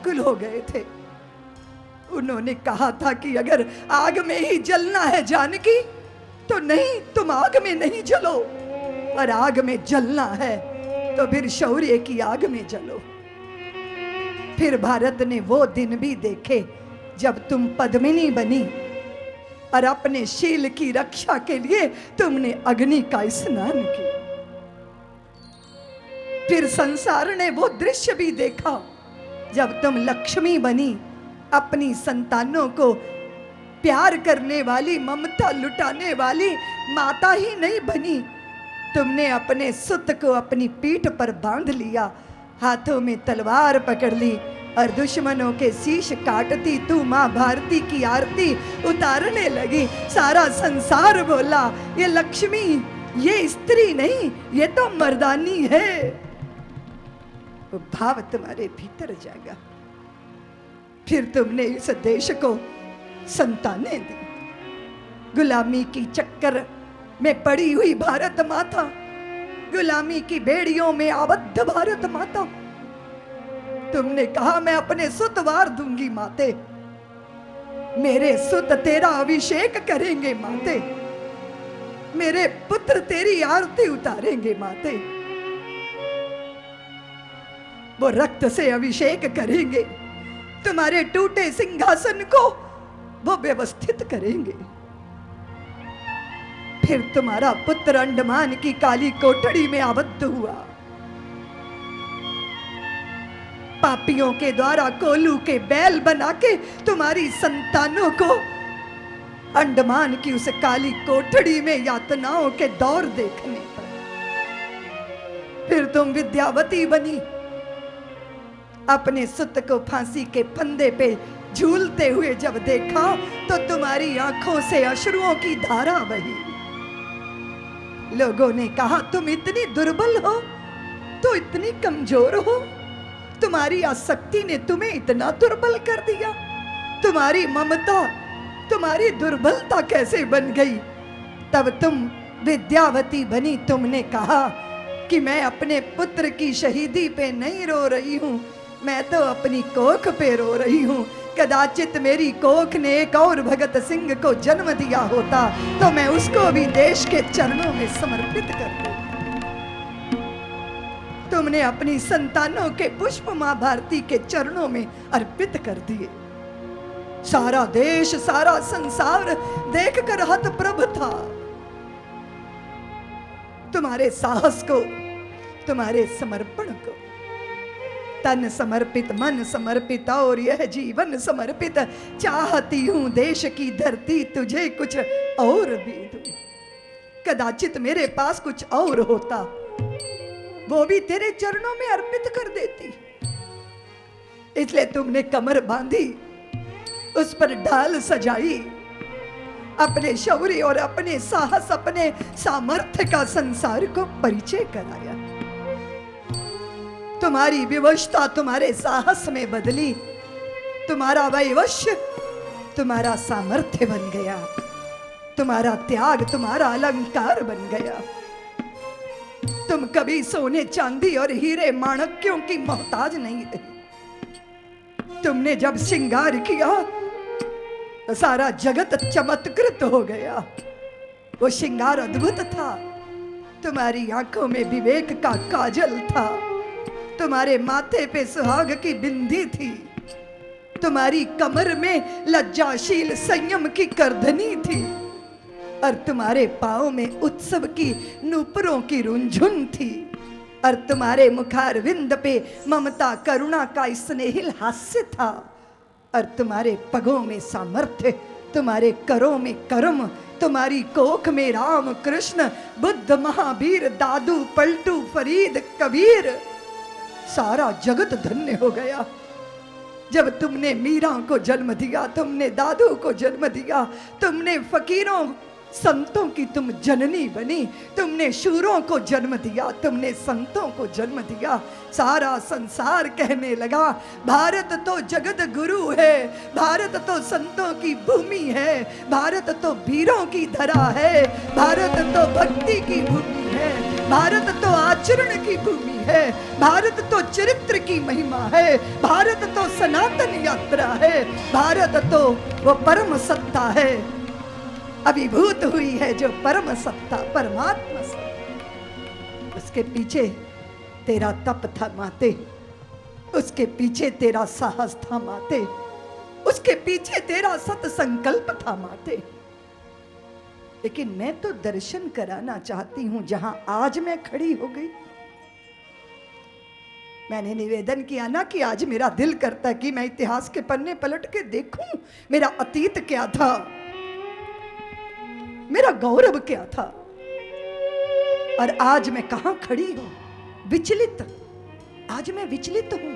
व्याकुल हो गए थे। उन्होंने कहा था कि अगर आग में ही जलना है जानकी तो नहीं, तुम आग में नहीं जलो, और आग में जलना है तो फिर शौर्य की आग में जलो। फिर भारत ने वो दिन भी देखे जब तुम पद्मिनी बनी और अपने शील की रक्षा के लिए तुमने अग्नि का स्नान किया। फिर संसार ने वो दृश्य भी देखा जब तुम लक्ष्मी बनी, अपनी संतानों को प्यार करने वाली, ममता लुटाने वाली माता ही नहीं बनी, तुमने अपने सुत को अपनी पीठ पर बांध लिया, हाथों में तलवार पकड़ ली और दुश्मनों के शीश काटती तू मां भारती की आरती उतारने लगी। सारा संसार बोला ये लक्ष्मी, ये स्त्री नहीं, ये तो मर्दानी है। वो भाव तुम्हारे भीतर जागा। फिर तुमने इस देश को संतानें दी। गुलामी की चक्कर में पड़ी हुई भारत माता, गुलामी की बेड़ियों में आबद्ध भारत माता, तुमने कहा मैं अपने सुत वार दूंगी माते, मेरे सुत तेरा अभिषेक करेंगे माते, मेरे पुत्र तेरी आरती उतारेंगे माते, वो रक्त से अभिषेक करेंगे, तुम्हारे टूटे सिंहासन को वो व्यवस्थित करेंगे। फिर तुम्हारा पुत्र अंडमान की काली कोठड़ी में आबद्ध हुआ, पापियों के द्वारा कोलू के बैल बना के तुम्हारी संतानों को अंडमान की उस काली कोठड़ी में यातनाओं के दौर देखने पड़े। फिर तुम विद्यावती बनी, अपने सुत को फांसी के फंदे पे झूलते हुए जब देखा तो तुम्हारी आंखों से अश्रुओं की धारा बही। लोगों ने कहा तुम इतनी दुर्बल हो, तो इतनी कमजोर हो, तुम्हारी आसक्ति ने तुम्हें इतना दुर्बल कर दिया, तुम्हारी ममता, तुम्हारी दुर्बलता कैसे बन गई। तब तुम विद्यावती बनी, तुमने कहा कि मैं अपने पुत्र की शहीदी पे नहीं रो रही हूं, मैं तो अपनी कोख पे रो रही हूं। कदाचित मेरी कोख ने एक और भगत सिंह को जन्म दिया होता तो मैं उसको भी देश के चरणों में समर्पित कर दूं। तुमने अपनी संतानों के पुष्प मां भारती के चरणों में अर्पित कर दिए। सारा देश, सारा संसार देखकर हतप्रभ था तुम्हारे साहस को, तुम्हारे समर्पण को। तन समर्पित, मन समर्पित और यह जीवन समर्पित, चाहती हूं देश की धरती तुझे कुछ और भी दूं। कदाचित मेरे पास कुछ और होता, वो भी तेरे चरणों में अर्पित कर देती। इसलिए तुमने कमर बांधी, उस पर ढाल सजाई, अपने शौर्य और अपने साहस, अपने सामर्थ्य का संसार को परिचय कराया। तुम्हारी विवशता तुम्हारे साहस में बदली, तुम्हारा वैवश्य तुम्हारा सामर्थ्य बन गया, तुम्हारा त्याग तुम्हारा अलंकार बन गया। तुम कभी सोने चांदी और हीरे माणक्यों की मोहताज नहीं रही। तुमने जब श्रृंगार किया तो सारा जगत चमत्कृत हो गया। वो श्रृंगार अद्भुत था, तुम्हारी आंखों में विवेक का काजल था, तुम्हारे माथे पे सुहाग की बिंदी थी, तुम्हारी कमर में लज्जाशील संयम की करधनी थी, और तुम्हारे पांव में उत्सव की नूपुरों की रुंझुन थी, और तुम्हारे मुखारविंद पे ममता करुणा का स्नेहिल हास्य था, और तुम्हारे पगों में सामर्थ्य, तुम्हारे करों में कर्म, तुम्हारी कोख में राम कृष्ण बुद्ध महावीर दादू पलटू फरीद कबीर। सारा जगत धन्य हो गया जब तुमने मीरा को जन्म दिया, तुमने दादू को जन्म दिया, तुमने फकीरों संतों की तुम जननी बनी, तुमने शूरों को जन्म दिया, तुमने संतों को जन्म दिया। सारा संसार कहने लगा भारत तो जगत गुरु है, भारत तो संतों की भूमि है, भारत तो वीरों की धरा है, भारत तो भक्ति की भूमि है, भारत तो आचरण की भूमि है, भारत तो चरित्र की महिमा है, भारत तो सनातन यात्रा है, भारत तो वो परम सत्ता है, अभिभूत हुई है जो परम सत्ता परमात्मा सत्ता। उसके पीछे तेरा तप था माते, उसके पीछे तेरा साहस था माते, उसके पीछे तेरा सत संकल्प था माते। लेकिन मैं तो दर्शन कराना चाहती हूं जहां आज मैं खड़ी हो गई। मैंने निवेदन किया ना कि आज मेरा दिल करता है कि मैं इतिहास के पन्ने पलट के देखूं मेरा अतीत क्या था, मेरा गौरव क्या था, और आज मैं कहां खड़ी हूं, विचलित। आज मैं विचलित हूं।